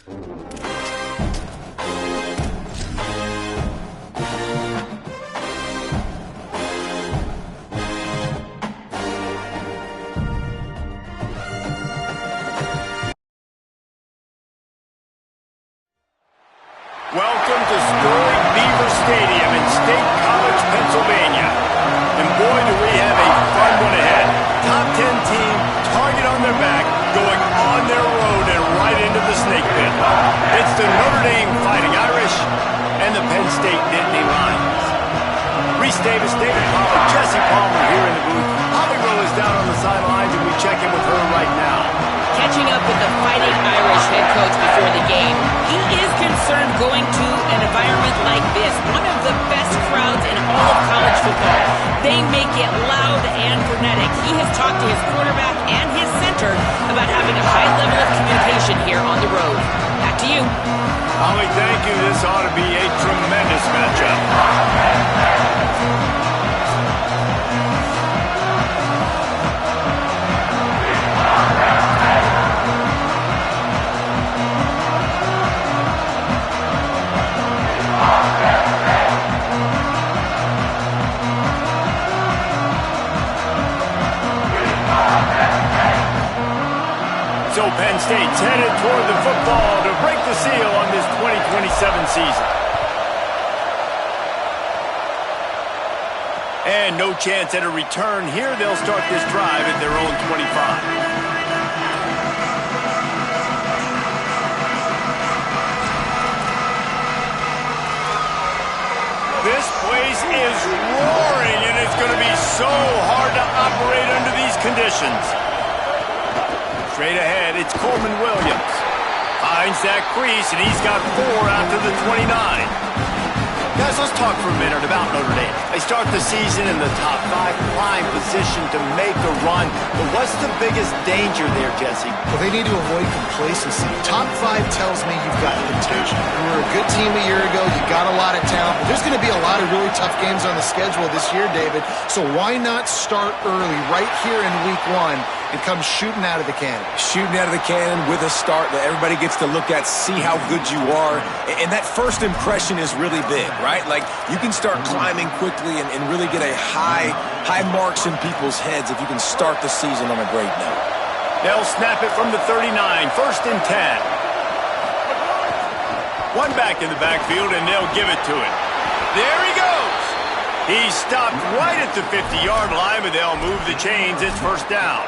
Welcome to storied Beaver Stadium in State College, Pennsylvania. And boy, do we have a fun one ahead. Top 10 team, target on their back, going on their road and right into the snake pit. It's the Notre Dame Fighting Irish and the Penn State Nittany Lions. Reese Davis, David Pollack, Jesse Palmer here in the booth. Holly Rowe is down on the sidelines, and we check in with her right now. Catching up with the Fighting Irish head coach before the game, he is concerned going to an environment like this, one of the best crowds in all of college football. They make it loud and frenetic. He has talked to his quarterback and his center about having a high level of communication here on the road. Back to you. Holly, thank you. This ought to be a tremendous matchup. So Penn State's headed toward the football to break the seal on this 2027 season. And no chance at a return here. They'll start this drive at their own 25. This place is roaring, and it's going to be so hard to operate under these conditions. Straight ahead, it's Coleman Williams. Finds that crease, and he's got 4 out to the 29. Guys, let's talk for a minute about Notre Dame. They start the season in the top 5, prime position to make a run. But what's the biggest danger there, Jesse? Well, they need to avoid complacency. Top 5 tells me you've got potential. You were a good team a year ago. You got a lot of talent. But there's going to be a lot of really tough games on the schedule this year, David. So why not start early right here in week 1 and come shooting out of the cannon? Shooting out of the cannon with a start that everybody gets to look at, see how good you are. And that first impression is really big, right? Like, you can start climbing quickly and really get a high marks in people's heads if you can start the season on a great note. They'll snap it from the 39, 1st and 10. One back in the backfield, and they'll give it to him. There he goes. He's stopped right at the 50-yard line, but they'll move the chains. It's 1st down.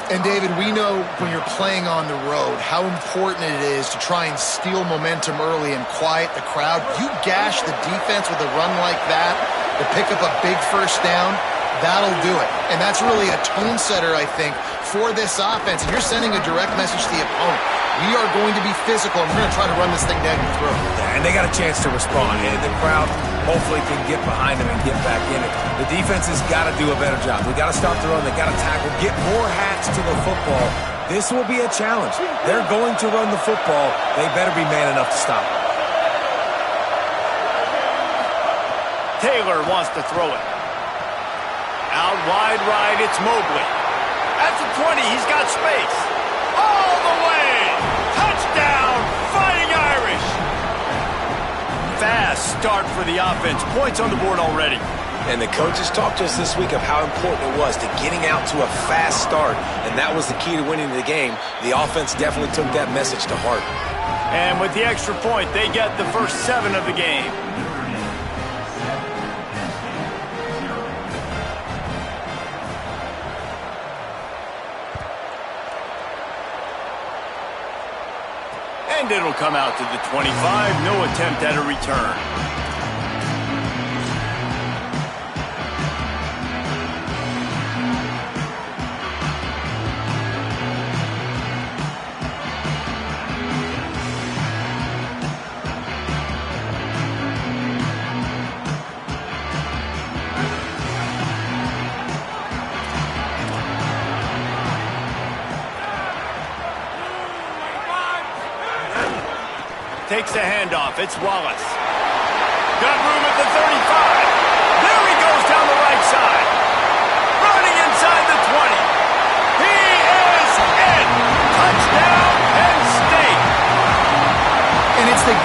And, David, we know when you're playing on the road how important it is to try and steal momentum early and quiet the crowd. You gash the defense with a run like that to pick up a big 1st down, that'll do it. And that's really a tone setter, I think, for this offense. And you're sending a direct message to the opponent. We are going to be physical, and we're going to try to run this thing down your throat. Yeah, and they got a chance to respond. And the crowd hopefully can get behind them and get back in it. The defense has got to do a better job. We got to stop the run. They got to tackle, get more hats to the football. This will be a challenge. They're going to run the football. They better be man enough to stop it. Taylor wants to throw it. Out wide right, it's Mobley. At the 20, he's got space. All the way! Touchdown, Fighting Irish! Fast start for the offense. Points on the board already. And the coaches talked to us this week of how important it was to getting out to a fast start, and that was the key to winning the game. The offense definitely took that message to heart. And with the extra point, they get the first 7 of the game. And it'll come out to the 25. No attempt at a return. Takes the handoff. It's Wallace. Got room at the 35. There he goes down the right side. Running inside the 20. He is in. Touchdown, Penn State.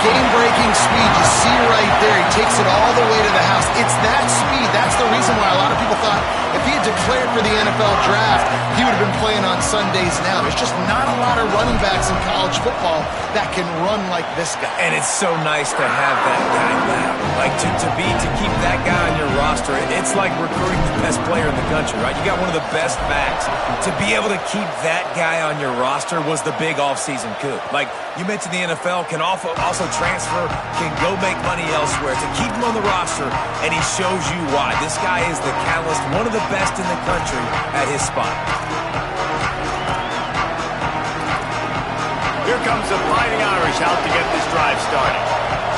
game-breaking speed. You see right there, he takes it all the way to the house. It's that speed. That's the reason why a lot of people thought if he had declared for the NFL draft, he would have been playing on Sundays now. There's just not a lot of running backs in college football that can run like this guy. And it's so nice to have that guy back. Like, to keep that guy on your roster, it's like recruiting the best player in the country, right? You got one of the best backs. To be able to keep that guy on your roster was the big offseason coup. Like, you mentioned the NFL can also transfer, can go make money elsewhere. To keep him on the roster, and he shows you why. This guy is the catalyst, one of the best in the country at his spot. Here comes the Fighting Irish out to get this drive started.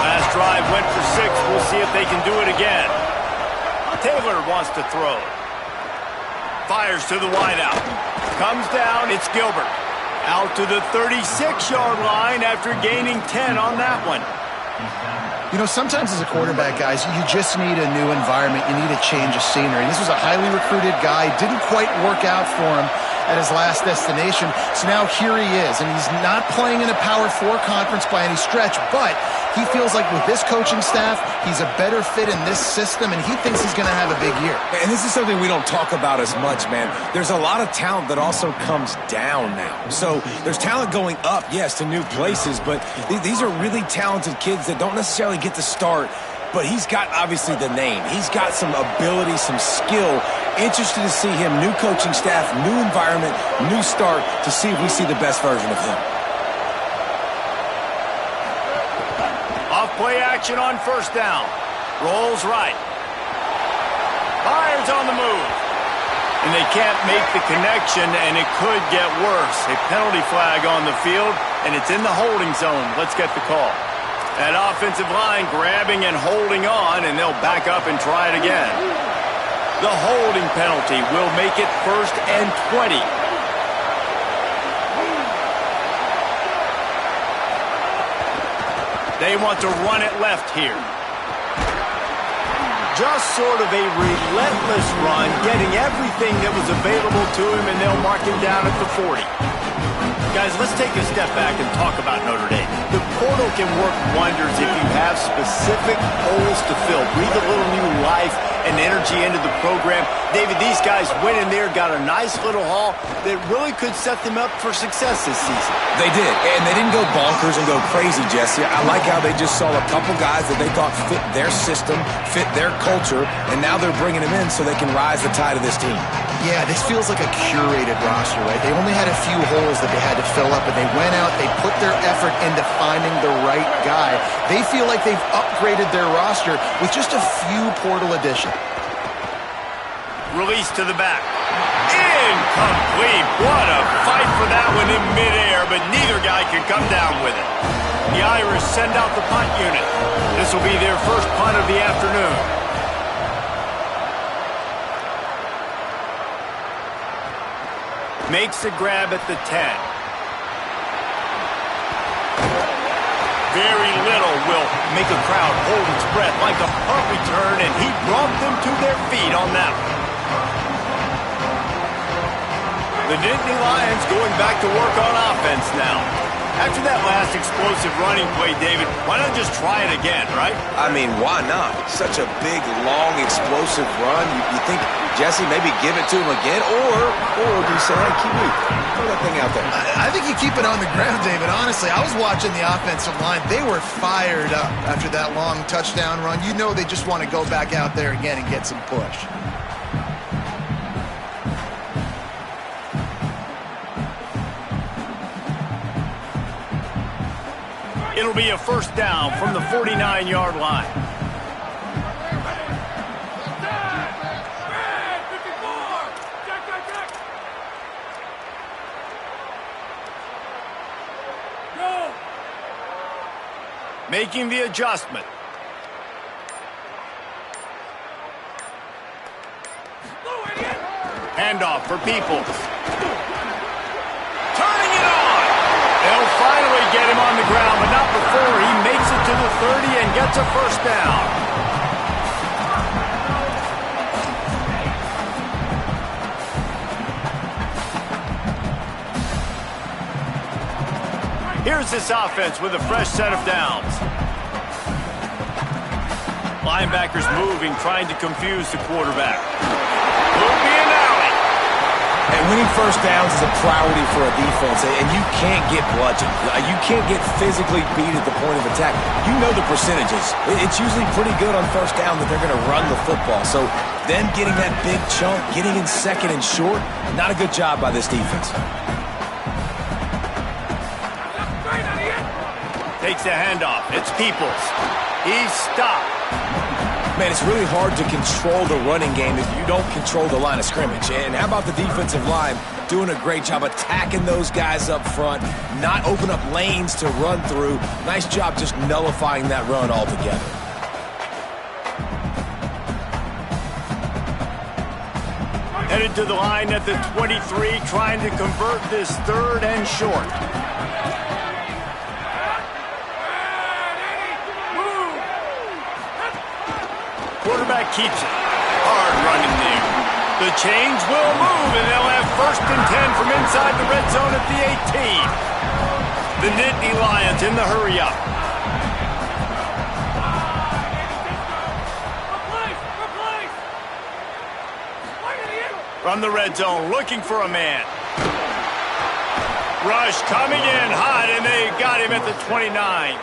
Last drive went for 6. We'll see if they can do it again. Taylor wants to throw. Fires to the wideout. Comes down. It's Gilbert. Out to the 36-yard line after gaining 10 on that one. You know, sometimes as a quarterback, guys, you just need a new environment. You need a change of scenery. This was a highly recruited guy. Didn't quite work out for him at his last destination. So now here he is, and he's not playing in a Power 4 conference by any stretch, but he feels like with this coaching staff, he's a better fit in this system, and he thinks he's going to have a big year. And this is something we don't talk about as much, man. There's a lot of talent that also comes down now. So there's talent going up, yes, to new places, but these are really talented kids that don't necessarily get to start. But he's got, obviously, the name. He's got some ability, some skill. Interested to see him, new coaching staff, new environment, new start, to see if we see the best version of him. Off play action on first down. Rolls right. Fires on the move. And they can't make the connection, and it could get worse. A penalty flag on the field, and it's in the holding zone. Let's get the call. That offensive line grabbing and holding on, and they'll back up and try it again. The holding penalty will make it 1st and 20. They want to run it left here. Just sort of a relentless run, getting everything that was available to him, and they'll mark him down at the 40. Guys, let's take a step back and talk about Notre Dame. The portal can work wonders if you have specific holes to fill. Breathe a little new life and energy into the program. David, these guys went in there, got a nice little haul that really could set them up for success this season. They did, and they didn't go bonkers and go crazy, Jesse. I like how they just saw a couple guys that they thought fit their system, fit their culture, and now they're bringing them in so they can rise the tide of this team. Yeah, this feels like a curated roster, right? They only had a few holes that they had to fill up, and they went out, they put their effort into finding the right guy. They feel like they've upgraded their roster with just a few portal additions. Release to the back. Incomplete. What a fight for that one in midair, but neither guy can come down with it. The Irish send out the punt unit. This will be their first punt of the afternoon. Makes the grab at the 10. Very little will make a crowd hold its breath like a punt return, and he brought them to their feet on that one. The Nittany Lions going back to work on offense now. After that last explosive running play, David, why not just try it again, right? I mean, why not? Such a big, long, explosive run. You think, Jesse, maybe give it to him again? Or do you say, hey, keep it, throw that thing out there? I think you keep it on the ground, David. Honestly, I was watching the offensive line. They were fired up after that long touchdown run. You know they just want to go back out there again and get some push. It'll be a first down from the 49-yard line. Making the adjustment. Handoff for Peoples. Turning it on. They'll finally get him on the ground, but not before he makes it to the 30 and gets a first down. Here's this offense with a fresh set of downs. Linebackers moving, trying to confuse the quarterback. Will be an alley. And winning first downs is a priority for a defense, and you can't get bludgeoned. You can't get physically beat at the point of attack. You know the percentages. It's usually pretty good on first down that they're going to run the football. So them getting that big chunk, getting in second and short, not a good job by this defense. Takes the handoff. It's Peoples. He's stopped. Man, it's really hard to control the running game if you don't control the line of scrimmage. And how about the defensive line doing a great job attacking those guys up front, not open up lanes to run through. Nice job just nullifying that run altogether. Headed to the line at the 23, trying to convert this 3rd and short. Quarterback keeps it. Hard running there. The chains will move, and they'll have 1st and 10 from inside the red zone at the 18. The Nittany Lions in the hurry-up. From the red zone, looking for a man. Rush coming in hot, and they got him at the 29.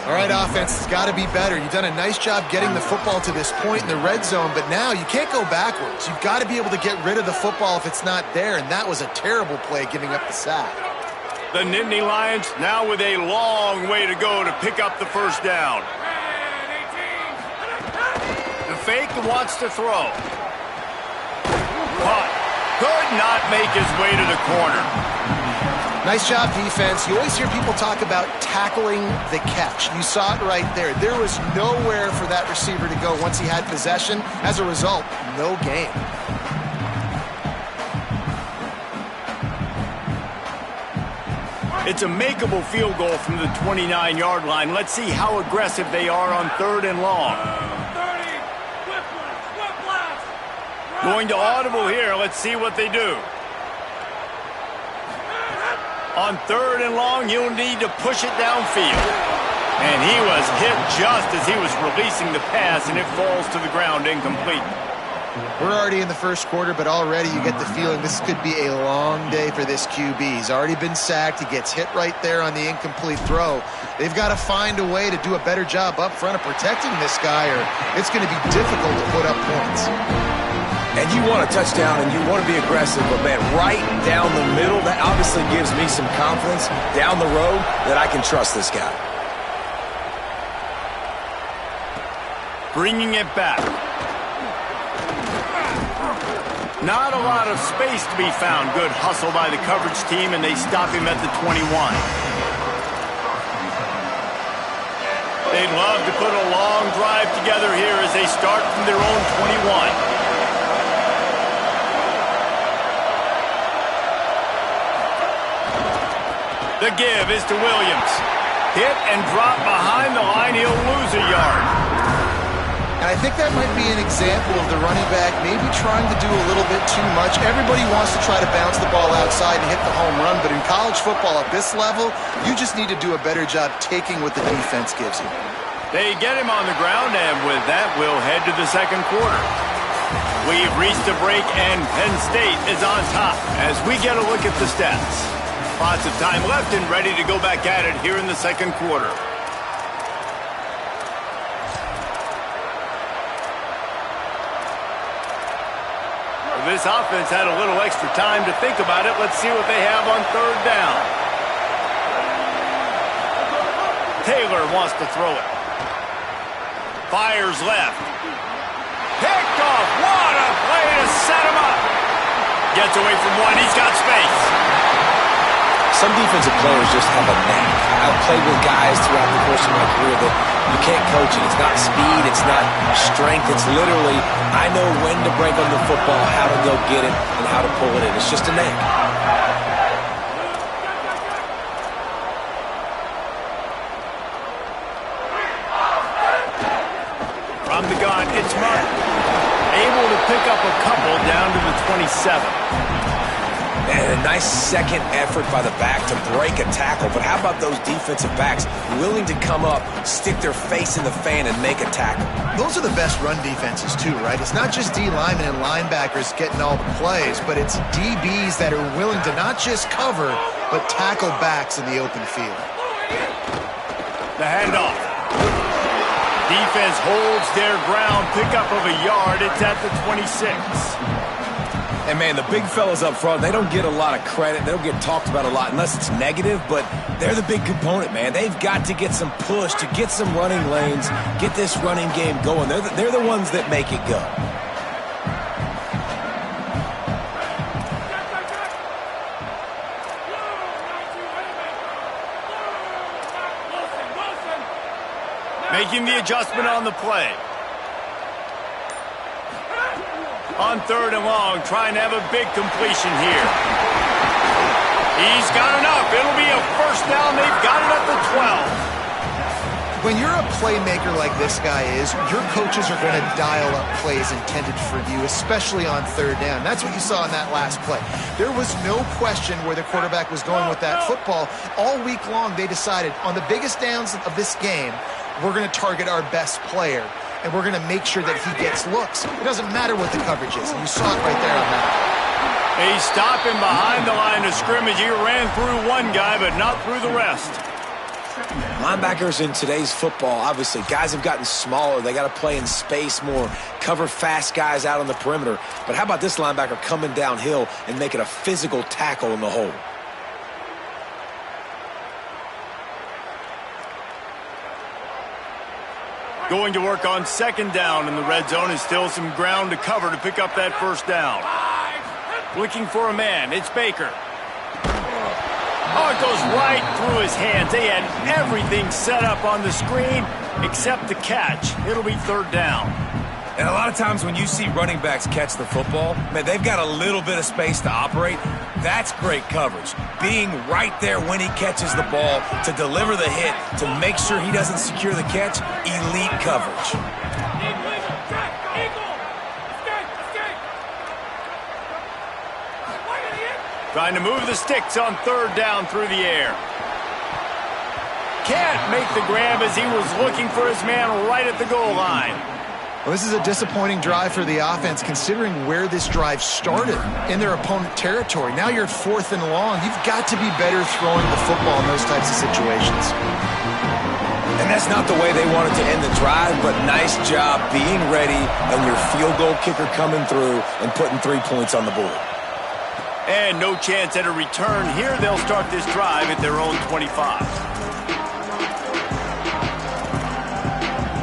All right, offense, it's got to be better. You've done a nice job getting the football to this point in the red zone, but now you can't go backwards. You've got to be able to get rid of the football if it's not there, and that was a terrible play, giving up the sack. The Nittany Lions now with a long way to go to pick up the first down. The fake wants to throw. Caught. Could not make his way to the corner. Nice job, defense. You always hear people talk about tackling the catch. You saw it right there. There was nowhere for that receiver to go once he had possession. As a result, no gain. It's a makeable field goal from the 29-yard line. Let's see how aggressive they are on 3rd and long. Going to audible here. Let's see what they do. On 3rd and long, you'll need to push it downfield. And he was hit just as he was releasing the pass, and it falls to the ground incomplete. We're already in the first quarter, but already you get the feeling this could be a long day for this QB. He's already been sacked. He gets hit right there on the incomplete throw. They've got to find a way to do a better job up front of protecting this guy, or it's going to be difficult to put up points. And you want a touchdown and you want to be aggressive, but man, right down the middle, that obviously gives me some confidence down the road that I can trust this guy. Bringing it back. Not a lot of space to be found. Good hustle by the coverage team, and they stop him at the 21. They'd love to put a long drive together here as they start from their own 21. The give is to Williams. Hit and drop behind the line. He'll lose a yard. And I think that might be an example of the running back maybe trying to do a little bit too much. Everybody wants to try to bounce the ball outside and hit the home run, but in college football at this level, you just need to do a better job taking what the defense gives you. They get him on the ground, and with that, we'll head to the second quarter. We've reached a break, and Penn State is on top as we get a look at the stats. Lots of time left and ready to go back at it here in the second quarter. Well, this offense had a little extra time to think about it. Let's see what they have on 3rd down. Taylor wants to throw it. Fires left. Picked off. What a play to set him up. Gets away from one. He's got space. Some defensive players just have a knack. I've played with guys throughout the course of my career that you can't coach it. It's not speed, it's not strength. It's literally, I know when to break on the football, how to go get it, and how to pull it in. It's just a knack. From the gun, it's Martin. Able to pick up a couple down to the 27. And a nice second effort by the back to break a tackle. But how about those defensive backs willing to come up, stick their face in the fan, and make a tackle? Those are the best run defenses too, right? It's not just D linemen and linebackers getting all the plays, but it's DBs that are willing to not just cover, but tackle backs in the open field. The handoff. Defense holds their ground, pickup of a yard. It's at the 26. And, man, the big fellas up front, they don't get a lot of credit. They don't get talked about a lot unless it's negative, but they're the big component, man. They've got to get some push, to get some running lanes, get this running game going. They're the ones that make it go. Making the adjustment on the play. On 3rd and long, trying to have a big completion here. He's got enough. It'll be a first down. They've got it at the 12. When you're a playmaker like this guy is, your coaches are going to dial up plays intended for you, especially on 3rd down. That's what you saw in that last play. There was no question where the quarterback was going with that football. All week long, they decided on the biggest downs of this game, we're going to target our best player, and we're going to make sure that he gets looks. It doesn't matter what the coverage is, and you saw it right there on that. They stop him behind the line of scrimmage. He ran through one guy, but not through the rest. Linebackers in today's football, obviously, guys have gotten smaller. They got to play in space more, cover fast guys out on the perimeter. But how about this linebacker coming downhill and making a physical tackle in the hole? Going to work on 2nd down in the red zone, and still some ground to cover to pick up that first down. Looking for a man. It's Baker. Oh, it goes right through his hands. They had everything set up on the screen except the catch. It'll be 3rd down. And a lot of times when you see running backs catch the football, man, they've got a little bit of space to operate. That's great coverage. Being right there when he catches the ball to deliver the hit, to make sure he doesn't secure the catch, elite coverage. Trying to move the sticks on 3rd down through the air. Can't make the grab as he was looking for his man right at the goal line. Well, this is a disappointing drive for the offense, considering where this drive started, in their opponent territory. Now you're at 4th and long. You've got to be better throwing the football in those types of situations. And that's not the way they wanted to end the drive, but nice job being ready and your field goal kicker coming through and putting 3 points on the board. And no chance at a return here. They'll start this drive at their own 25.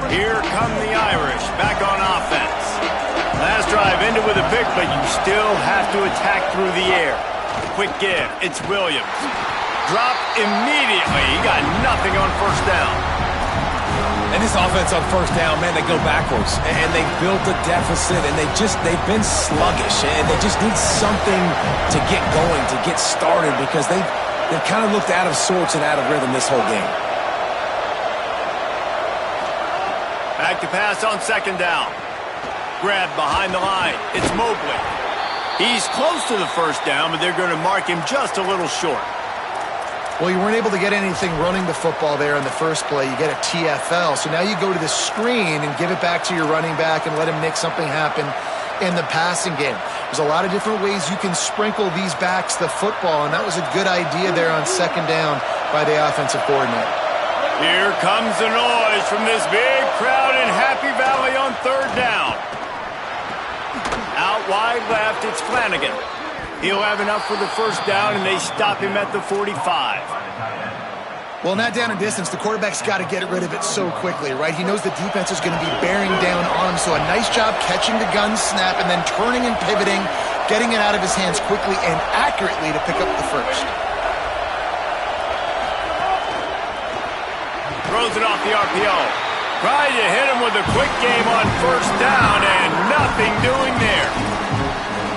Here come the Irish, back on offense. Last drive ended with a pick, but you still have to attack through the air. Quick give, it's Williams. Drop immediately, he got nothing on 1st down. And this offense on 1st down, man, they go backwards. And they built a deficit, and they've been sluggish. And they just need something to get going, to get started, because they've kind of looked out of sorts and out of rhythm this whole game. Back to pass on 2nd down. Grab behind the line. It's Mobley. He's close to the 1st down, but they're going to mark him just a little short. Well, you weren't able to get anything running the football there in the first play. You get a TFL. So now you go to the screen and give it back to your running back and let him make something happen in the passing game. There's a lot of different ways you can sprinkle these backs the football, and that was a good idea there on 2nd down by the offensive coordinator. Here comes the noise from this big crowd in Happy Valley on 3rd down. Out wide left, it's Flanagan. He'll have enough for the 1st down, and they stop him at the 45. Well, in that down and distance, the quarterback's got to get rid of it so quickly, right? He knows the defense is going to be bearing down on him, so a nice job catching the gun snap and then turning and pivoting, getting it out of his hands quickly and accurately to pick up the 1st. Throws it off the RPO. Tried to hit him with a quick game on 1st down, and nothing doing there.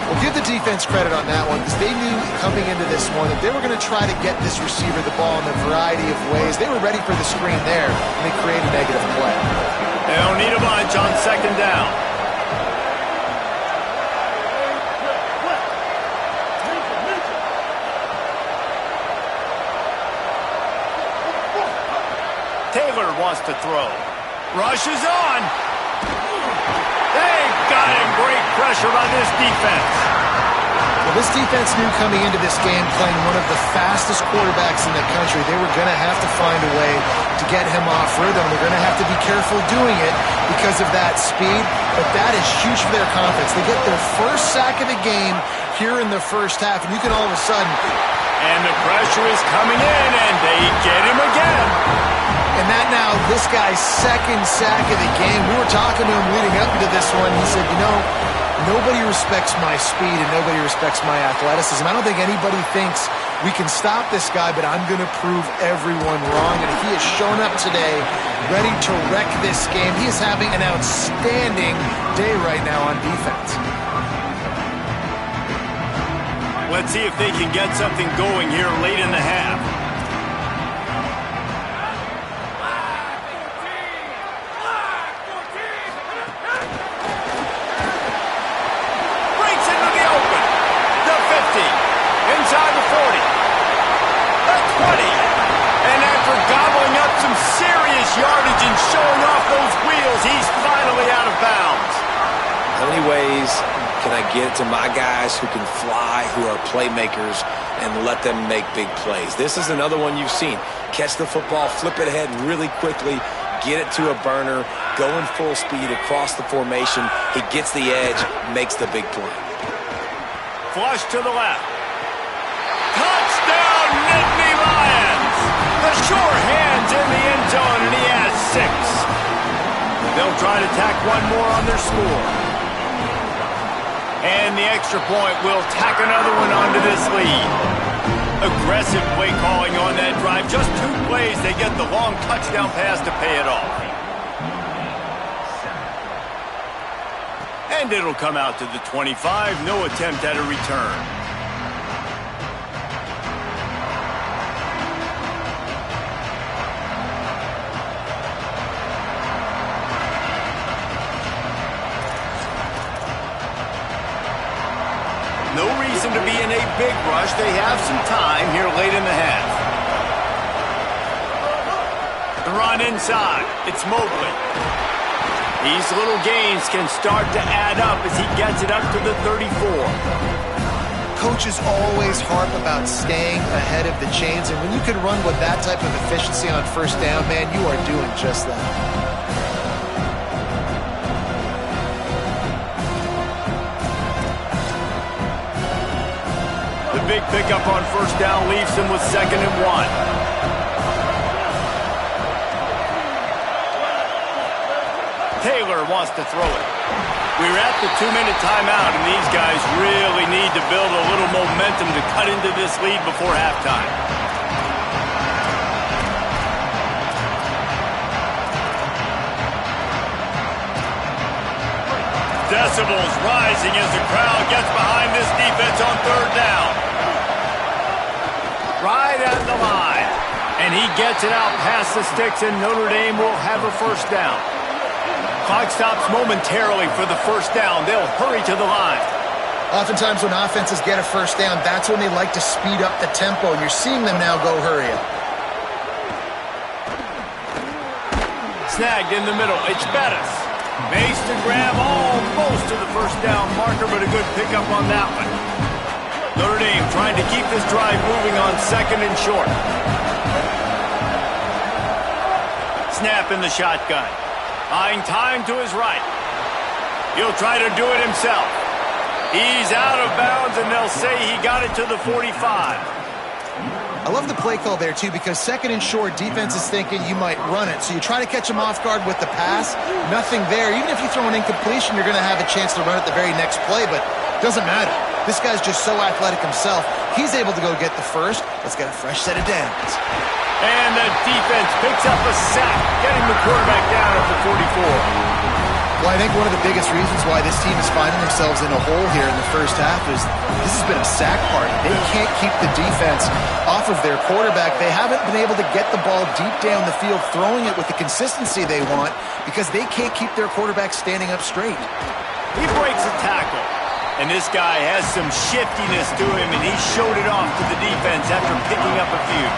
Well, give the defense credit on that one, because they knew coming into this one that they were going to try to get this receiver the ball in a variety of ways. They were ready for the screen there, and they created a negative play. They'll need a bunch on 2nd down. Taylor wants to throw. Rushes on. They got him. Great pressure by this defense. Well, this defense knew coming into this game, playing one of the fastest quarterbacks in the country, they were going to have to find a way to get him off rhythm. They're going to have to be careful doing it because of that speed, but that is huge for their confidence. They get their first sack of the game here in the first half, and you can all of a sudden... And the pressure is coming in, and they get him again. And that now, this guy's second sack of the game. We were talking to him leading up to this one. He said, you know, nobody respects my speed and nobody respects my athleticism. I don't think anybody thinks we can stop this guy, but I'm going to prove everyone wrong. And he has shown up today ready to wreck this game. He is having an outstanding day right now on defense. Let's see if they can get something going here late in the half. Breaks into the open. The 50. Inside the 40. The 20. And after gobbling up some serious yardage and showing off those wheels, he's finally out of bounds. How many ways can I get it to my guys who can fly, who are playmakers, and let them make big plays? This is another one you've seen. Catch the football, flip it ahead really quickly, get it to a burner, go in full speed across the formation. He gets the edge, makes the big play. Flush to the left. Touchdown, Nittany Lions! The sure hands in the end zone, and he has 6. They'll try to tack one more on their score. And the extra point will tack another one onto this lead. Aggressive play calling on that drive. Just 2 plays, they get the long touchdown pass to pay it off. And it'll come out to the 25. No attempt at a return. No reason to be in a big rush. They have some time here late in the half. The run inside. It's Mobley. These little gains can start to add up as he gets it up to the 34. Coaches always harp about staying ahead of the chains, and when you can run with that type of efficiency on first down, man, you are doing just that. The big pickup on first down leaves him with 2nd and 1. Taylor wants to throw it. We're at the 2-minute timeout, and these guys really need to build a little momentum to cut into this lead before halftime. Decibels rising as the crowd gets behind this defense on 3rd down. Right at the line. And he gets it out past the sticks, and Notre Dame will have a first down. Clock stops momentarily for the first down. They'll hurry to the line. Oftentimes when offenses get a first down, that's when they like to speed up the tempo, and you're seeing them now go hurry up. Snagged in the middle. It's Bettis. Makes the grab almost to the first down marker, but a good pickup on that one. Notre Dame trying to keep this drive moving on 2nd and short. Snap in the shotgun. Buying time to his right. He'll try to do it himself. He's out of bounds, and they'll say he got it to the 45. I love the play call there, too, because 2nd and short, defense is thinking you might run it. So you try to catch him off guard with the pass. Nothing there. Even if you throw an incompletion, you're going to have a chance to run it the very next play, but it doesn't matter. This guy's just so athletic himself. He's able to go get the first. Let's get a fresh set of downs. And the defense picks up a sack, getting the quarterback down at the 44. Well, I think one of the biggest reasons why this team is finding themselves in a hole here in the first half is this has been a sack party. They can't keep the defense off of their quarterback. They haven't been able to get the ball deep down the field, throwing it with the consistency they want because they can't keep their quarterback standing up straight. He breaks a tackle. And this guy has some shiftiness to him, and he showed it off to the defense after picking up a few.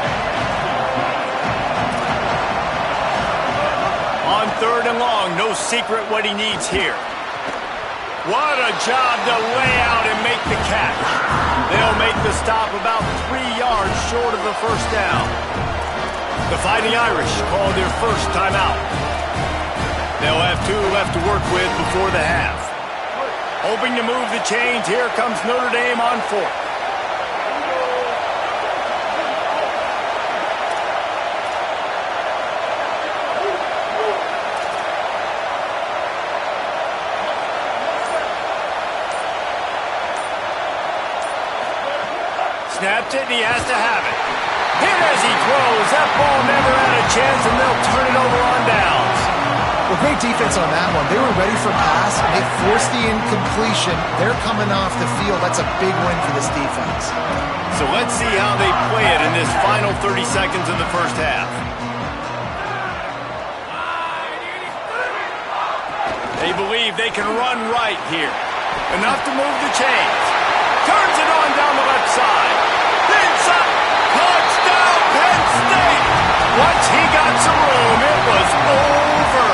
3rd and long. No secret what he needs here. What a job to lay out and make the catch. They'll make the stop about 3 yards short of the first down. The Fighting Irish call their first timeout. They'll have 2 left to work with before the half. Hoping to move the chains, here comes Notre Dame on 4th. Snaps it, and he has to have it. Hit as he throws. That ball never had a chance, and they'll turn it over on downs. Well, great defense on that one. They were ready for pass. They forced the incompletion. They're coming off the field. That's a big win for this defense. So let's see how they play it in this final 30 seconds of the first half. They believe they can run right here. Enough to move the chains. Turns it on down the left side. Pins up. Touchdown, Penn State. Once he got some room, it was over.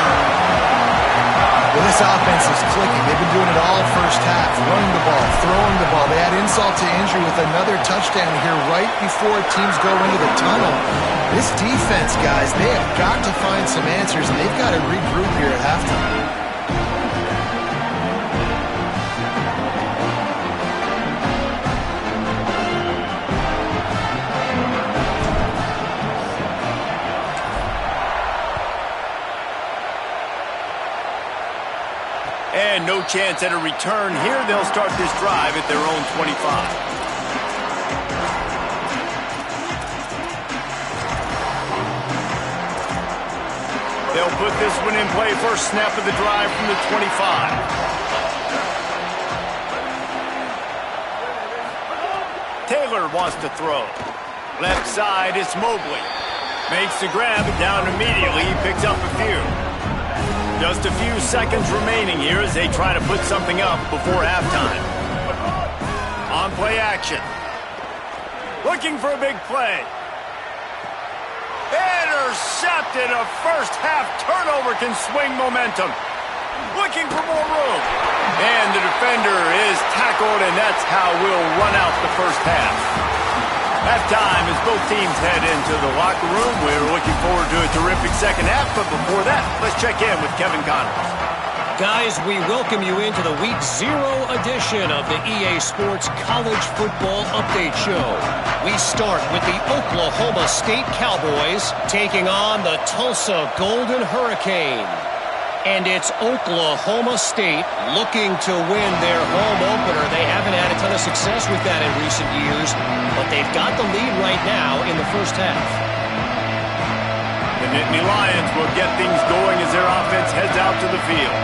Well, this offense is clicking. They've been doing it all first half. Running the ball, throwing the ball. They add insult to injury with another touchdown here right before teams go into the tunnel. This defense, guys, they have got to find some answers, and they've got to regroup here at halftime. And no chance at a return here. They'll start this drive at their own 25. They'll put this one in play. First snap of the drive from the 25. Taylor wants to throw. Left side, it's Mobley. Makes the grab, down immediately. He picks up a few. Just a few seconds remaining here as they try to put something up before halftime. On play action. Looking for a big play. Intercepted. A first half turnover can swing momentum. Looking for more room. And the defender is tackled, and that's how we'll run out the first half. Halftime as both teams head into the locker room. We're looking forward to a terrific second half, but before that, let's check in with Kevin Connors. Guys, we welcome you into the Week 0 edition of the EA Sports College Football Update Show. We start with the Oklahoma State Cowboys taking on the Tulsa Golden Hurricane. And it's Oklahoma State looking to win their home opener. They haven't had a ton of success with that in recent years, but they've got the lead right now in the first half. The Nittany Lions will get things going as their offense heads out to the field.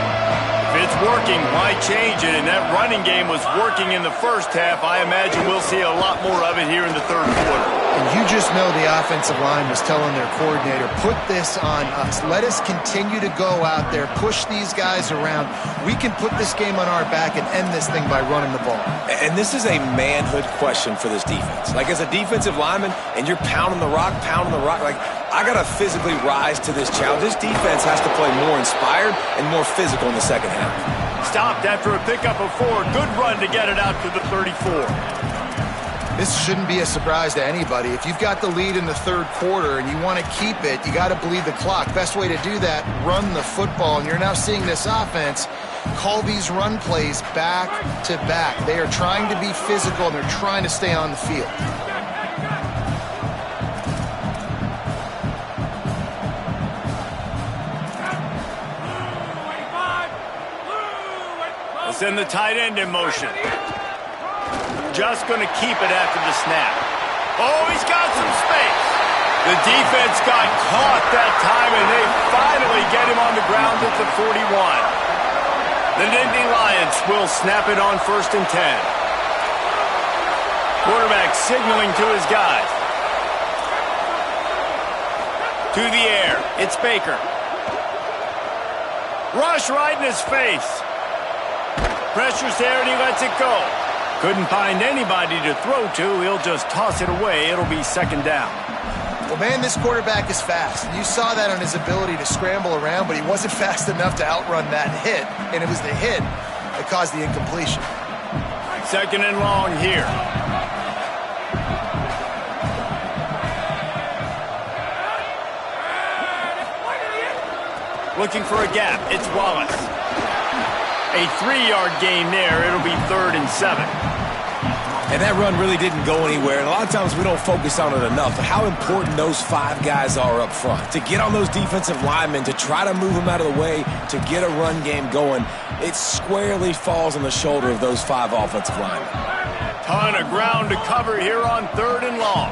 If it's working, why change it? And that running game was working in the first half. I imagine we'll see a lot more of it here in the third quarter. And you just know the offensive line was telling their coordinator, put this on us. Let us continue to go out there, push these guys around. We can put this game on our back and end this thing by running the ball. And this is a manhood question for this defense. Like, as a defensive lineman, and you're pounding the rock, like, I got to physically rise to this challenge. This defense has to play more inspired and more physical in the second half. Stopped after a pickup of 4. Good run to get it out to the 34. This shouldn't be a surprise to anybody. If you've got the lead in the third quarter and you want to keep it, you got to bleed the clock. Best way to do that, run the football. And you're now seeing this offense call these run plays back to back. They are trying to be physical, and they're trying to stay on the field. Send the tight end in motion. Just going to keep it after the snap. Oh, he's got some space. The defense got caught that time, and they finally get him on the ground at the 41. The Nittany Lions will snap it on 1st and 10. Quarterback signaling to his guys. To the air. It's Baker. Rush right in his face. Pressure's there, and he lets it go. Couldn't find anybody to throw to. He'll just toss it away. It'll be 2nd down. Well, man, this quarterback is fast. You saw that on his ability to scramble around, but he wasn't fast enough to outrun that hit, and it was the hit that caused the incompletion. 2nd and long here. Looking for a gap. It's Wallace. A 3-yard gain there. It'll be 3rd and 7. And that run really didn't go anywhere. And a lot of times we don't focus on it enough. But how important those 5 guys are up front. To get on those defensive linemen, to try to move them out of the way, to get a run game going, it squarely falls on the shoulder of those 5 offensive linemen. Ton of ground to cover here on 3rd and long.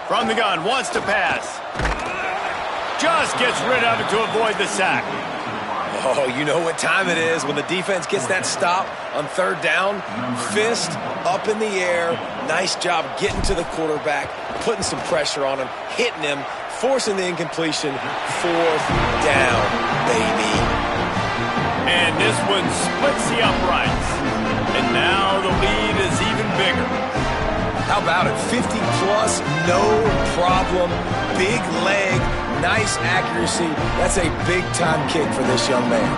From the gun, wants to pass. Just gets rid of it to avoid the sack. Oh, you know what time it is when the defense gets that stop on 3rd down. Fist up in the air. Nice job getting to the quarterback, putting some pressure on him, hitting him, forcing the incompletion. 4th down, baby. And this one splits the uprights. And now the lead is even bigger. How about it? 50-plus, no problem. Big leg, nice accuracy. That's a big-time kick for this young man.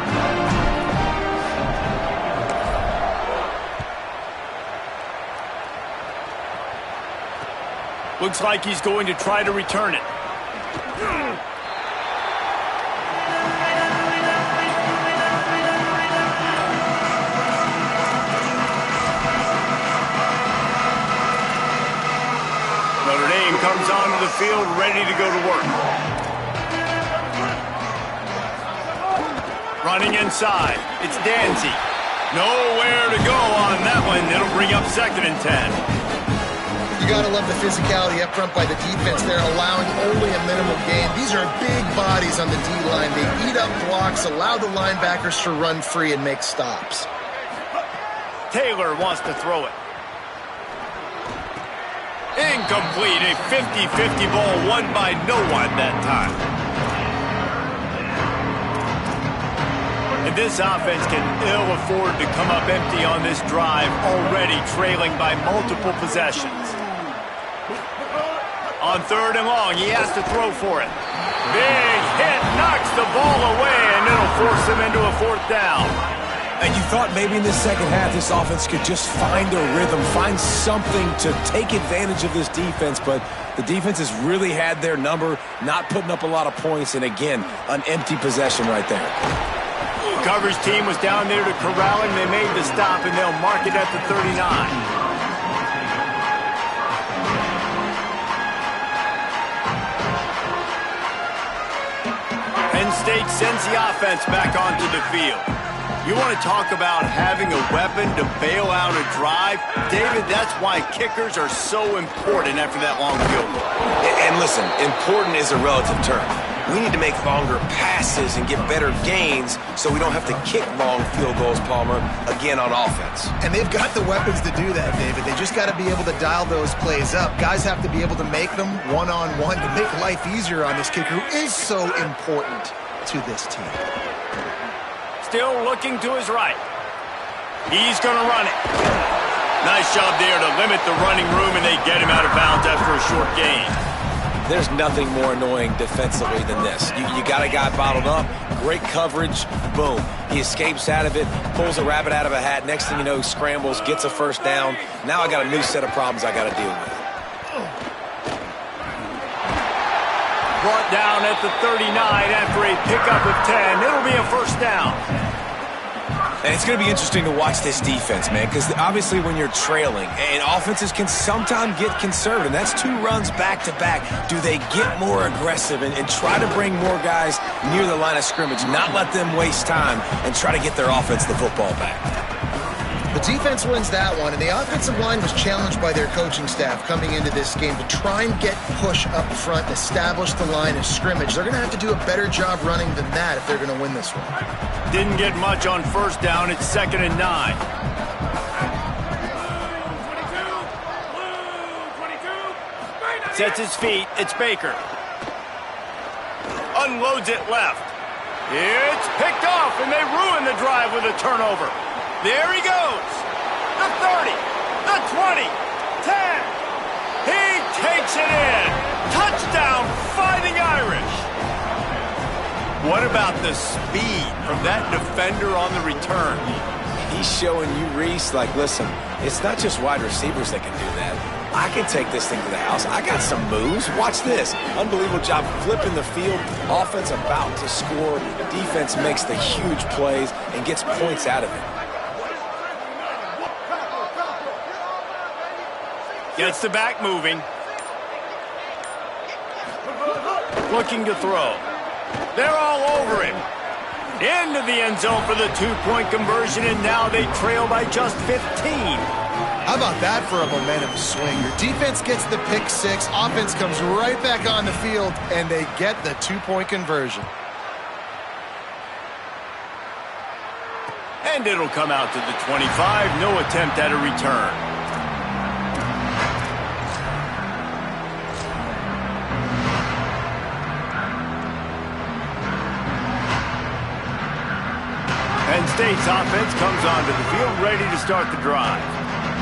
Looks like he's going to try to return it. Notre Dame comes onto the field ready to go to work. Running inside. It's Danzy. Nowhere to go on that one. It'll bring up 2nd and 10. You got to love the physicality up front by the defense. They're allowing only a minimal gain. These are big bodies on the D-line. They eat up blocks, allow the linebackers to run free and make stops. Taylor wants to throw it. Incomplete. A 50-50 ball won by no one that time. And this offense can ill afford to come up empty on this drive, already trailing by multiple possessions. On 3rd and long, he has to throw for it. Big hit, knocks the ball away, and it'll force him into a 4th down. And you thought maybe in the second half this offense could just find a rhythm, find something to take advantage of this defense, but the defense has really had their number, not putting up a lot of points, and again, an empty possession right there. The coverage team was down there to corral him. They made the stop, and they'll mark it at the 39. Penn State sends the offense back onto the field. You want to talk about having a weapon to bail out a drive? David, that's why kickers are so important after that long field goal. And listen, important is a relative term. We need to make longer passes and get better gains so we don't have to kick long field goals, Palmer, again on offense. And they've got the weapons to do that, David. They just got to be able to dial those plays up. Guys have to be able to make them one-on-one to make life easier on this kicker who is so important to this team. Still looking to his right. He's going to run it. Nice job there to limit the running room, and they get him out of bounds after a short gain. There's nothing more annoying defensively than this. You got a guy bottled up, great coverage, boom. He escapes out of it, pulls a rabbit out of a hat. Next thing you know, scrambles, gets a 1st down. Now I got a new set of problems I got to deal with. Brought down at the 39 after a pickup of 10. It'll be a 1st down. And it's going to be interesting to watch this defense, man, because obviously when you're trailing, and offenses can sometimes get conservative. That's 2 runs back-to-back. Do they get more aggressive and try to bring more guys near the line of scrimmage, not let them waste time, and try to get their offense the football back? The defense wins that one, and the offensive line was challenged by their coaching staff coming into this game to try and get push up front and establish the line of scrimmage. They're going to have to do a better job running than that if they're going to win this one. Didn't get much on 1st down. It's 2nd and 9. Sets his feet. It's Baker. Unloads it left. It's picked off, and they ruin the drive with a turnover. There he goes. The 30, the 20, 10. He takes it in. Touchdown, Fighting Irish. What about the speed from that defender on the return? He's showing you, Reese, like, listen, it's not just wide receivers that can do that. I can take this thing to the house. I got some moves. Watch this. Unbelievable job flipping the field. Offense about to score. Defense makes the huge plays and gets points out of it. Gets the back moving. Looking to throw. They're all over him. Into the end zone for the two-point conversion, and now they trail by just 15. How about that for a momentum swing? Your defense gets the pick six, offense comes right back on the field, and they get the two-point conversion. And it'll come out to the 25. No attempt at a return. Penn State's offense comes onto the field ready to start the drive.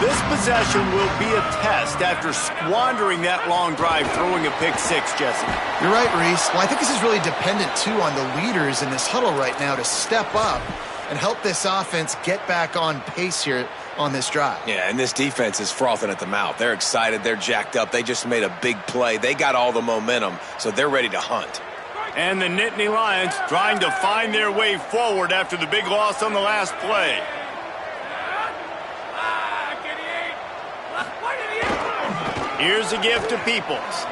This possession will be a test after squandering that long drive throwing a pick six, Jesse. You're right, Reese. Well, I think this is really dependent, too, on the leaders in this huddle right now to step up and help this offense get back on pace here on this drive. Yeah, and this defense is frothing at the mouth. They're excited. They're jacked up. They just made a big play. They got all the momentum, so they're ready to hunt. And the Nittany Lions trying to find their way forward after the big loss on the last play. Here's a gift to Peoples.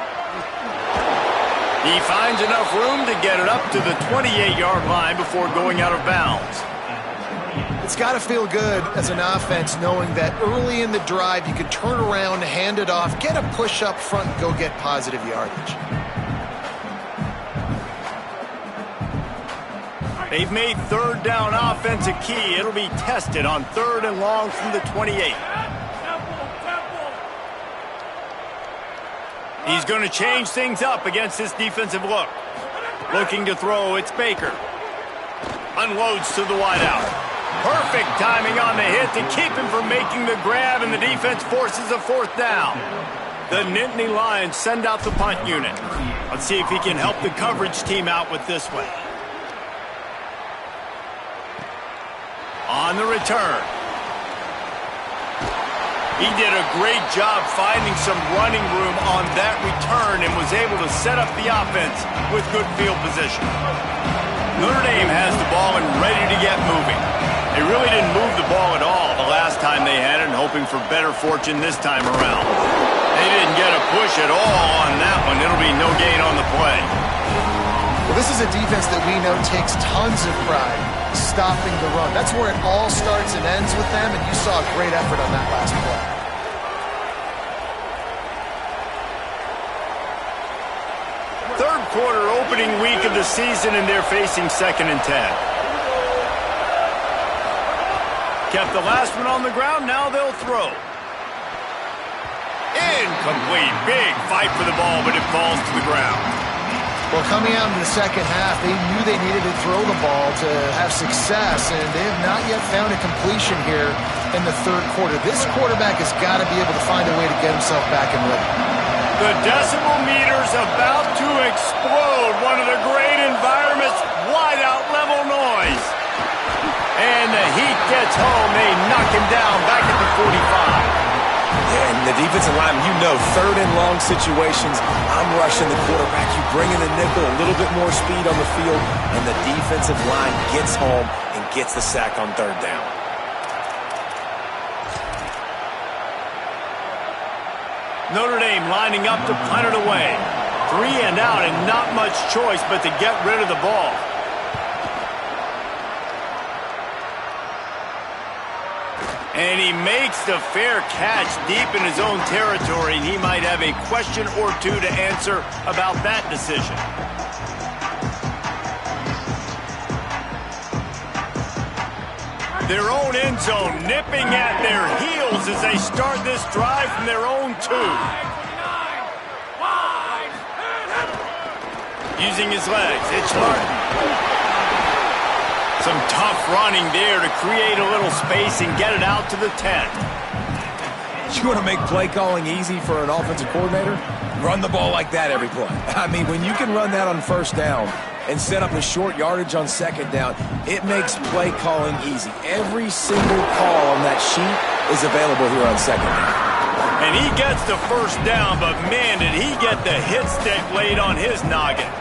He finds enough room to get it up to the 28-yard line before going out of bounds. It's got to feel good as an offense knowing that early in the drive you can turn around, hand it off, get a push up front, and go get positive yardage. They've made third down offense a key. It'll be tested on 3rd and long from the 28. He's going to change things up against this defensive look. Looking to throw, it's Baker. Unloads to the wideout. Perfect timing on the hit to keep him from making the grab, and the defense forces a 4th down. The Nittany Lions send out the punt unit. Let's see if he can help the coverage team out with this one. On the return. He did a great job finding some running room on that return and was able to set up the offense with good field position. Notre Dame has the ball and ready to get moving. They really didn't move the ball at all the last time they had it, and hoping for better fortune this time around. They didn't get a push at all on that one. It'll be no gain on the play. Well, this is a defense that we know takes tons of pride stopping the run. That's where it all starts and ends with them, and you saw a great effort on that last play. Third quarter opening week of the season, and they're facing 2nd and 10. Kept the last one on the ground, now they'll throw. Incomplete. Big fight for the ball, but it falls to the ground. Well, coming out in the second half, they knew they needed to throw the ball to have success, and they have not yet found a completion here in the third quarter. This quarterback has got to be able to find a way to get himself back and ready. The decibel meter's about to explode. One of the great environments, wide out level noise. And the heat gets home. They knock him down back at the 45. Yeah, and the defensive line, you know, 3rd and long situations, I'm rushing the quarterback. You bring in the nickel, a little bit more speed on the field, and the defensive line gets home and gets the sack on 3rd down. Notre Dame lining up to punt it away. 3 and out, and not much choice but to get rid of the ball. And he makes the fair catch deep in his own territory, and he might have a question or two to answer about that decision. Their own end zone nipping at their heels as they start this drive from their own 2. Using his legs, it's Martin. Some tough running there to create a little space and get it out to the 10. You want to make play calling easy for an offensive coordinator? Run the ball like that every play. I mean, when you can run that on first down and set up a short yardage on second down, it makes play calling easy. Every single call on that sheet is available here on second down. And he gets the first down, but man, did he get the hit stick laid on his noggin.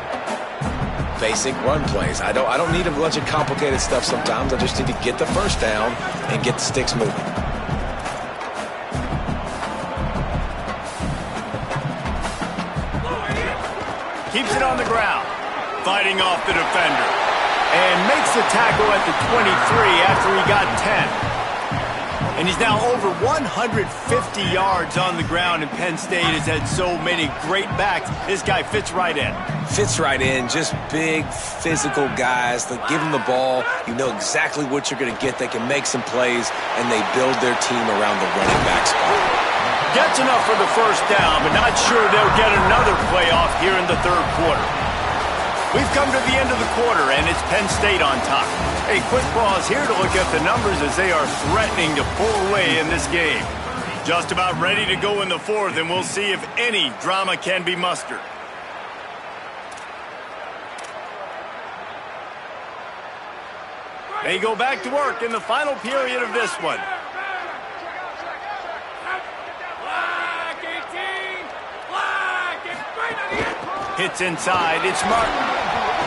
Basic run plays. I don't need a bunch of complicated stuff sometimes. I just need to get the first down and get the sticks moving. Keeps it on the ground, fighting off the defender, and makes the tackle at the 23 after he got 10. And he's now over 150 yards on the ground, and Penn State has had so many great backs. This guy fits right in. Fits right in. Just big, physical guys. They give him the ball. You know exactly what you're going to get. They can make some plays, and they build their team around the running back spot. Gets enough for the first down, but not sure they'll get another play off here in the third quarter. We've come to the end of the quarter, and it's Penn State on top. A quick pause here to look at the numbers as they are threatening to pull away in this game. Just about ready to go in the fourth, and we'll see if any drama can be mustered. They go back to work in the final period of this one. Hits inside, it's Martin.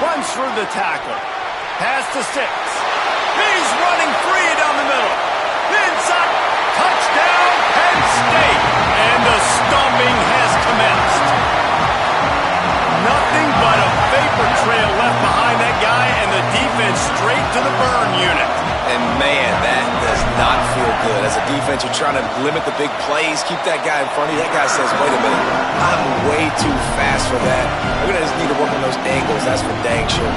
Runs through the tackle. Pass to 6. He's running free down the middle. Inside, touchdown, Penn State. And the stomping has commenced. Nothing but a vapor trail left behind that guy, and the defense straight to the burn unit. And man, that does not feel good. As a defense, you're trying to limit the big plays, keep that guy in front of you. That guy says, wait a minute, I'm way too fast for that. We're going to just need to work on those angles. That's for dang sure.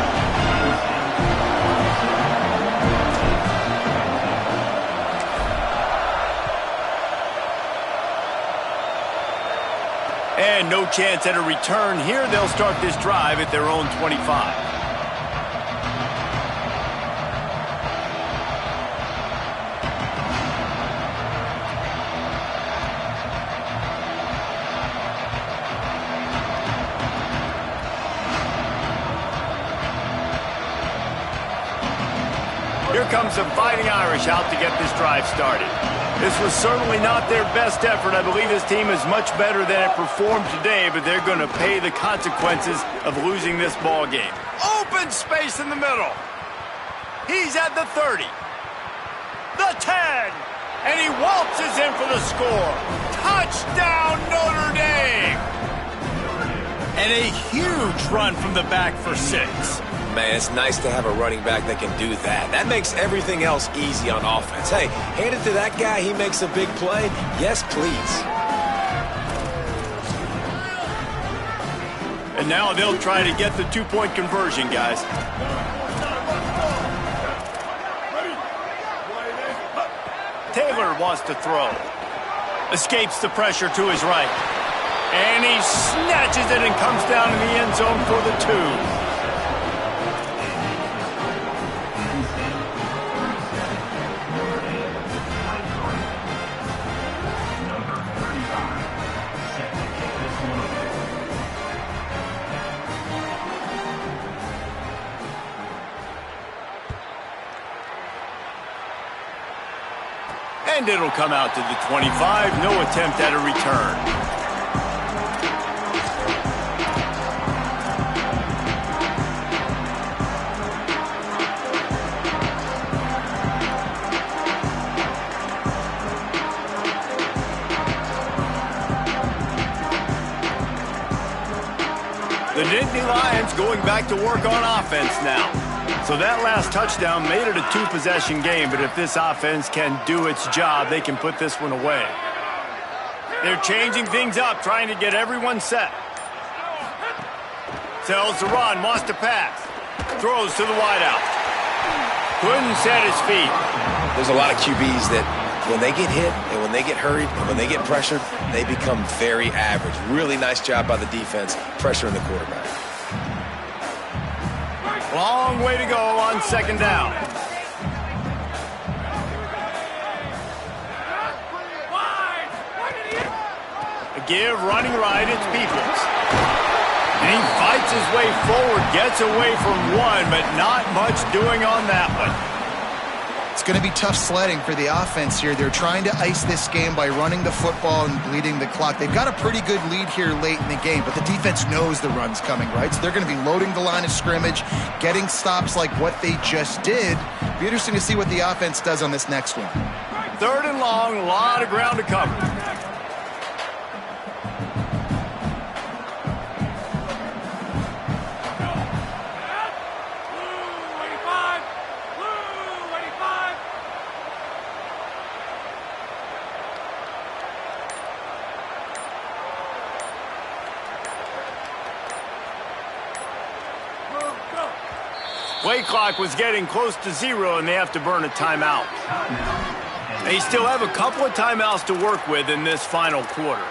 And no chance at a return here. They'll start this drive at their own 25. Here comes the Fighting Irish out to get this drive started. This was certainly not their best effort. I believe this team is much better than it performed today, but they're going to pay the consequences of losing this ball game. Open space in the middle. He's at the 30. The 10. And he waltzes in for the score. Touchdown, Notre Dame. And a huge run from the back for 6. Man, it's nice to have a running back that can do that. That makes everything else easy on offense. Hey, hand it to that guy, he makes a big play. Yes, please. And now they'll try to get the two-point conversion, guys. Taylor wants to throw. Escapes the pressure to his right. And he snatches it and comes down in the end zone for the 2. And it'll come out to the 25. No attempt at a return. The Nittany Lions going back to work on offense now. So that last touchdown made it a two-possession game, but if this offense can do its job, they can put this one away. They're changing things up, trying to get everyone set. Tells to run, wants to pass. Throws to the wideout. Couldn't set his feet. There's a lot of QBs that when they get hit and when they get hurried and when they get pressured, they become very average. Really nice job by the defense, pressuring the quarterback. Long way to go on second down. A give running right, it's Peoples. And he fights his way forward, gets away from one, but not much doing on that one. It's going to be tough sledding for the offense here. They're trying to ice this game by running the football and bleeding the clock. They've got a pretty good lead here late in the game, but the defense knows the run's coming, right? So they're going to be loading the line of scrimmage, getting stops like what they just did. Be interesting to see what the offense does on this next one. 3rd and long, a lot of ground to cover. Play clock was getting close to 0, and they have to burn a timeout. They still have a couple of timeouts to work with in this final quarter.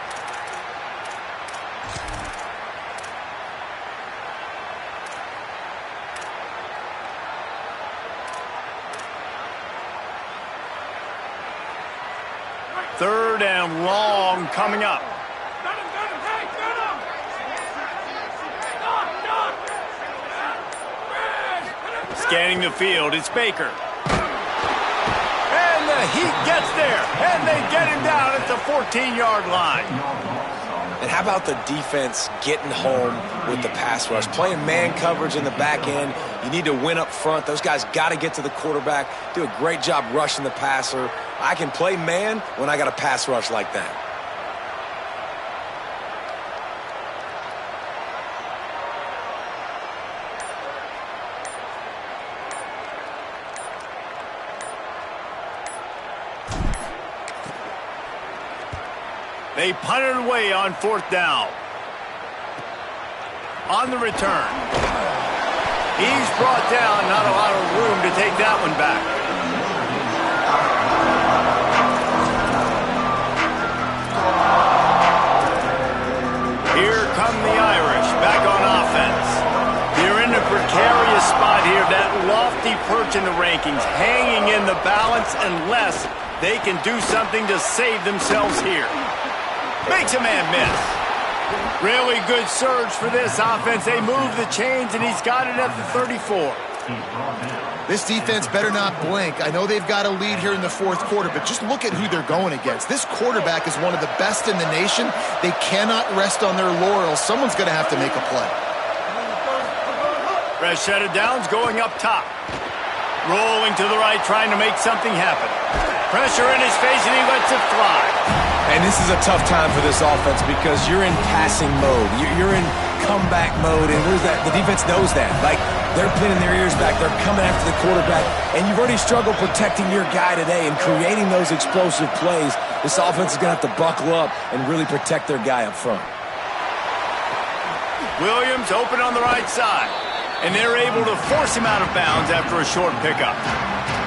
Third and long coming up. Scanning the field, it's Baker. And the Heat gets there, and they get him down at the 14-yard line. And how about the defense getting home with the pass rush? Playing man coverage in the back end. You need to win up front. Those guys got to get to the quarterback, do a great job rushing the passer. I can play man when I got a pass rush like that. They punted away on 4th down. On the return. He's brought down, not a lot of room to take that one back. Here come the Irish, back on offense. They're in a precarious spot here, that lofty perch in the rankings, hanging in the balance unless they can do something to save themselves here. Makes a man miss. Really good surge for this offense. They move the chains, and he's got it at the 34. This defense better not blink. I know they've got a lead here in the 4th quarter, but just look at who they're going against. This quarterback is one of the best in the nation. They cannot rest on their laurels. Someone's going to have to make a play. Fresh set of downs going up top. Rolling to the right, trying to make something happen. Pressure in his face, and he lets it fly. And this is a tough time for this offense because you're in passing mode. You're in comeback mode, and what is that? The defense knows that. Like, they're pinning their ears back. They're coming after the quarterback, and you've already struggled protecting your guy today and creating those explosive plays. This offense is going to have to buckle up and really protect their guy up front. Williams open on the right side, and they're able to force him out of bounds after a short pickup.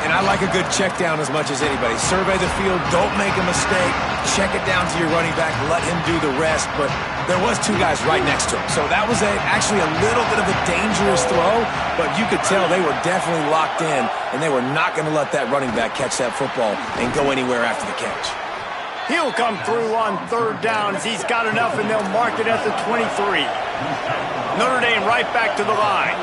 And I like a good check down as much as anybody. Survey the field, don't make a mistake, check it down to your running back, let him do the rest. But there was 2 guys right next to him. So that was actually a little bit of a dangerous throw, but you could tell they were definitely locked in, and they were not going to let that running back catch that football and go anywhere after the catch. He'll come through on 3rd down as he's got enough, and they'll mark it at the 23. Notre Dame right back to the line.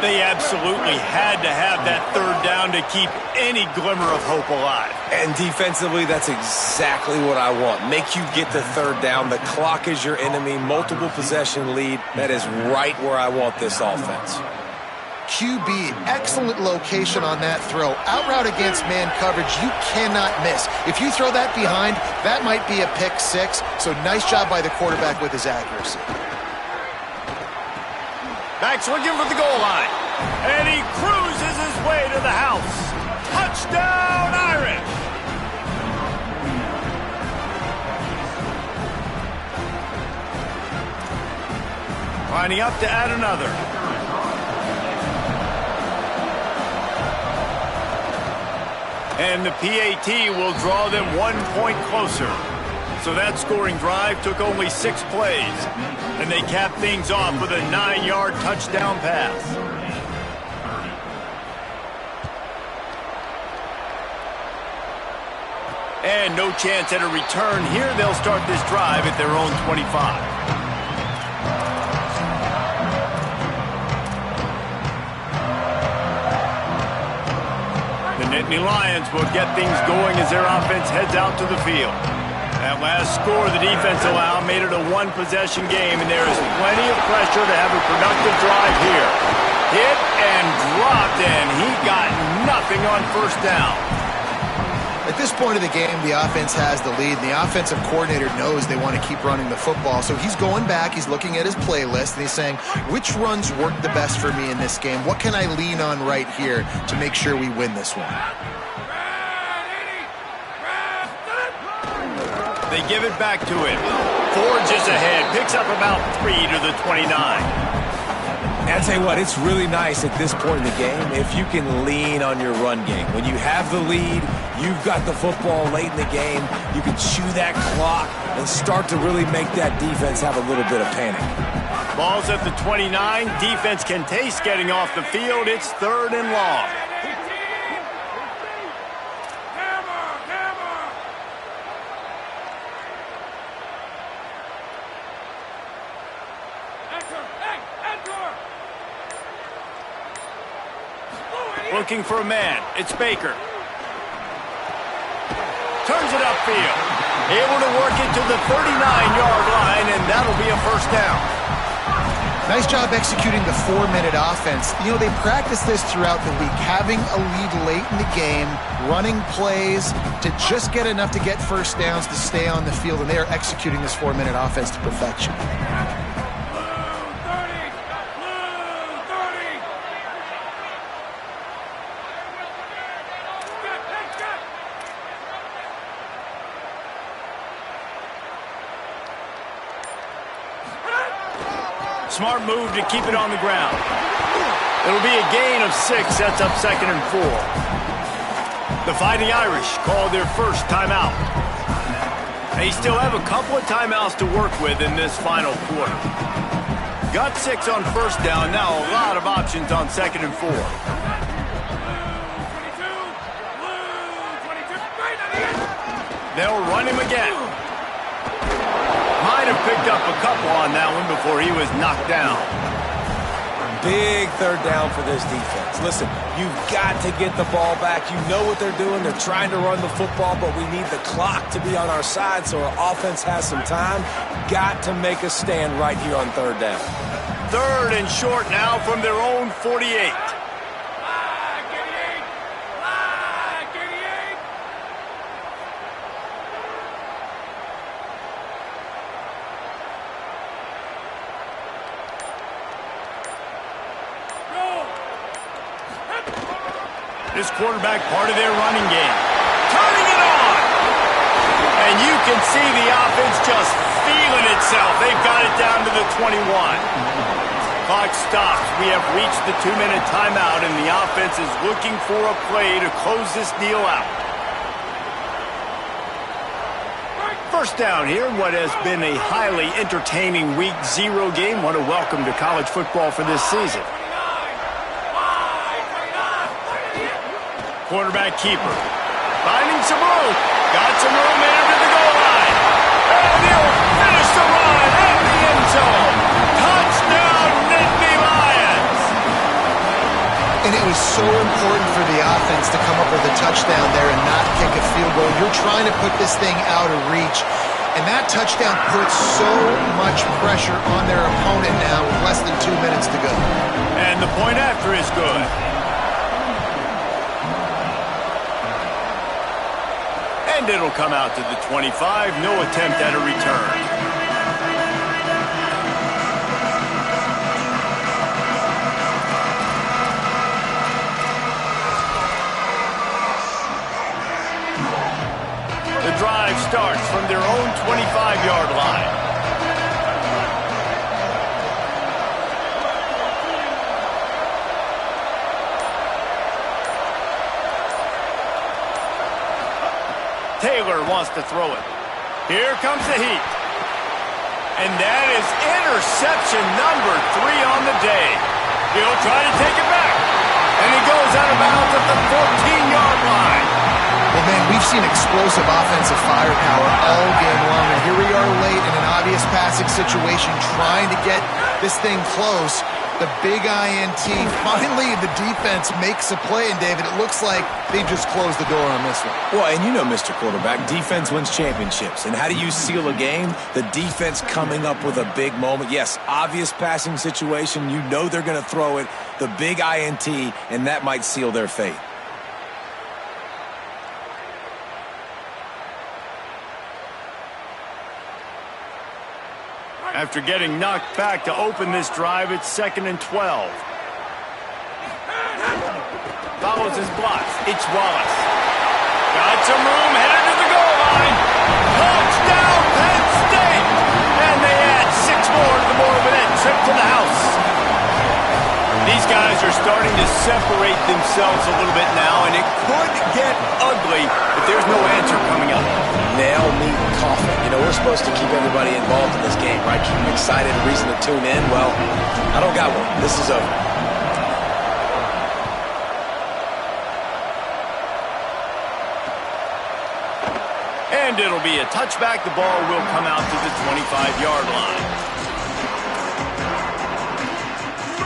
They absolutely had to have that 3rd down to keep any glimmer of hope alive. And defensively, that's exactly what I want. Make you get the 3rd down. The clock is your enemy. Multiple possession lead. That is right where I want this offense. QB, excellent location on that throw. Out route against man coverage, you cannot miss. If you throw that behind, that might be a pick 6. So nice job by the quarterback with his accuracy. Back's looking for the goal line. And he cruises his way to the house. Touchdown, Irish! Lining up to add another. And the PAT will draw them 1 point closer. So that scoring drive took only 6 plays. And they capped things off with a 9-yard touchdown pass. And no chance at a return here. They'll start this drive at their own 25. The Nittany Lions will get things going as their offense heads out to the field. That last score the defense allowed made it a one-possession game, and there is plenty of pressure to have a productive drive here. Hit and dropped, and he got nothing on first down. At this point of the game, the offense has the lead, and the offensive coordinator knows they want to keep running the football. So he's going back, he's looking at his playlist, and he's saying, which runs work the best for me in this game? What can I lean on right here to make sure we win this one? They give it back to him. Forges ahead, picks up about 3 to the 29. And I'll tell you what, it's really nice at this point in the game if you can lean on your run game. When you have the lead, you've got the football late in the game, you can chew that clock and start to really make that defense have a little bit of panic. Ball's at the 29. Defense can taste getting off the field. It's 3rd and long. Looking for a man. It's Baker. Turns it upfield. Able to work it to the 39-yard line, and that'll be a first down. Nice job executing the 4-minute offense. You know, they practice this throughout the week, having a lead late in the game, running plays to just get enough to get first downs to stay on the field, and they are executing this 4-minute offense to perfection. Smart move to keep it on the ground. It'll be a gain of 6, sets up 2nd and 4. The Fighting Irish called their first timeout. They still have a couple of timeouts to work with in this final quarter. Got 6 on first down, now a lot of options on 2nd and 4. They'll run him again. Might have picked up a couple on that one before he was knocked down. Big 3rd down for this defense. Listen, you've got to get the ball back. You know what they're doing. They're trying to run the football, but we need the clock to be on our side so our offense has some time. Got to make a stand right here on 3rd down. 3rd and short now from their own 48. This quarterback part of their running game. Turning it on! And you can see the offense just feeling itself. They've got it down to the 21. Clock stops. We have reached the 2-minute timeout, and the offense is looking for a play to close this deal out. First down here in what has been a highly entertaining Week 0 game. What a welcome to college football for this season. Quarterback keeper. Finding some room. Got some room into the goal line. And he'll finish the run at the end zone. Touchdown, Nittany Lions. And it was so important for the offense to come up with a touchdown there and not kick a field goal. You're trying to put this thing out of reach. And that touchdown puts so much pressure on their opponent now with less than 2 minutes to go. And the point after is good. And it'll come out to the 25. No attempt at a return. The drive starts from their own 25-yard line. Taylor wants to throw it. Here comes the heat. And that is interception number 3 on the day. He'll try to take it back. And he goes out of bounds at the 14-yard line. Well, man, We've seen explosive offensive firepower all game long, and here we are late in an obvious passing situation trying to get this thing close. The big INT. Finally, the defense makes a play, and David, it looks like they just closed the door on this one. Well, and you know, Mr. Quarterback, defense wins championships. And how do you seal a game? The defense coming up with a big moment. Yes, obvious passing situation. You know they're going to throw it. The big INT, and that might seal their fate. After getting knocked back to open this drive, it's 2nd and 12. Follows his blocks. It's Wallace. Got some room, headed to the goal line. Touchdown, Penn State! And they add 6 more to the Morbid trip to the house. These guys are starting to separate themselves a little bit now, and it could get ugly if there's no answer coming up. Nail, meat, and coffee. You know, we're supposed to keep everybody involved in this game, right? Keep them excited, a reason to tune in. Well, I don't got one. This is over. And it'll be a touchback. The ball will come out to the 25-yard line.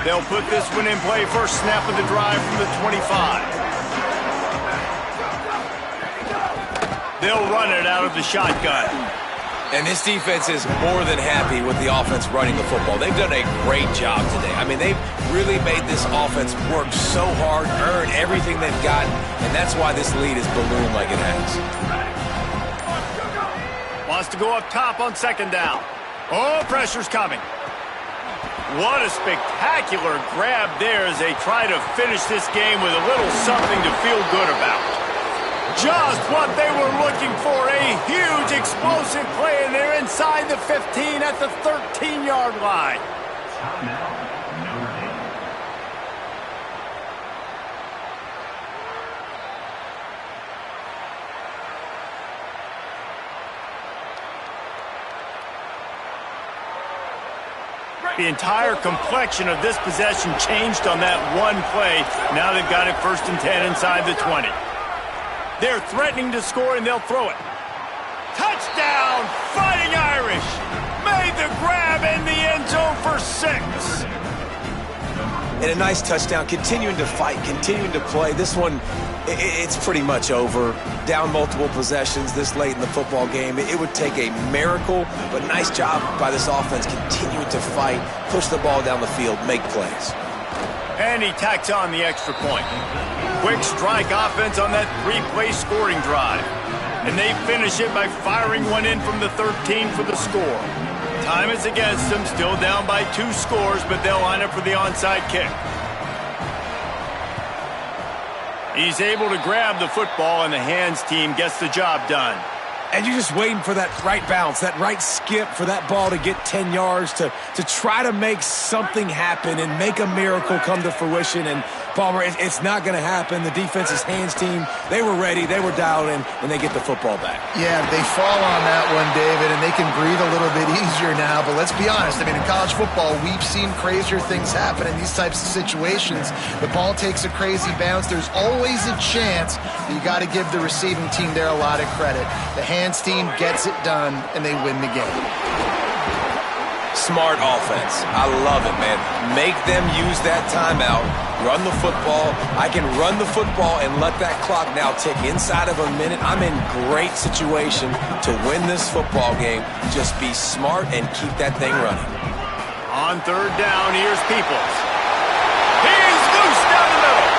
They'll put this one in play. First snap of the drive from the 25. They'll run it out of the shotgun. And this defense is more than happy with the offense running the football. They've done a great job today. I mean, they've really made this offense work so hard, earn everything they've gotten, and that's why this lead is ballooned like it has. Wants to go up top on 2nd down. Oh, pressure's coming. What a spectacular grab there as they try to finish this game with a little something to feel good about. Just what they were looking for, a huge explosive play, and they're inside the 15 at the 13-yard line. The entire complexion of this possession changed on that one play. Now they've got it 1st and 10 inside the 20. They're threatening to score, and they'll throw it. Touchdown, Fighting Irish! Made the grab in the end zone for 6. And a nice touchdown, continuing to fight, continuing to play. This one, it's pretty much over. Down multiple possessions this late in the football game. It would take a miracle, but nice job by this offense continuing to fight, push the ball down the field, make plays. And he tacks on the extra point. Quick strike offense on that 3-play scoring drive. And they finish it by firing one in from the 13 for the score. Time is against them, still down by 2 scores, but they'll line up for the onside kick. He's able to grab the football, and the hands team gets the job done. And you're just waiting for that right bounce, that right skip for that ball to get 10 yards to try to make something happen and make a miracle come to fruition. And Palmer, it's not going to happen. The defense's hands team, they were ready, they were dialed in, and they get the football back. Yeah, they fall on that one, David, and they can breathe a little bit easier now. But let's be honest, I mean, in college football, we've seen crazier things happen in these types of situations. The ball takes a crazy bounce. There's always a chance. You got to give the receiving team there a lot of credit. The hands team gets it done, and they win the game. Smart offense. I love it, man. Make them use that timeout. Run the football. I can run the football and let that clock now tick inside of a minute. I'm in great situation to win this football game. Just be smart and keep that thing running. On 3rd down, here's Peoples. He's loose down the middle.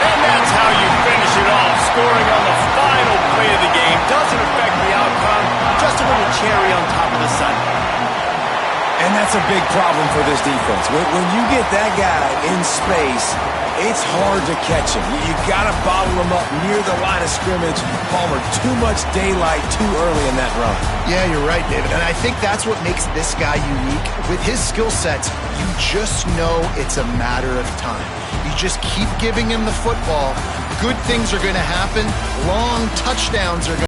And that's how you finish it off. Scoring on the final play of the game doesn't affect the outcome. Just a little cherry on top of the sundae. And that's a big problem for this defense. When you get that guy in space, it's hard to catch him. You got to bottle him up near the line of scrimmage. Palmer, too much daylight too early in that run. Yeah, you're right, David. And I think that's what makes this guy unique. With his skill sets, you just know it's a matter of time. You just keep giving him the football. Good things are going to happen. Long touchdowns are going to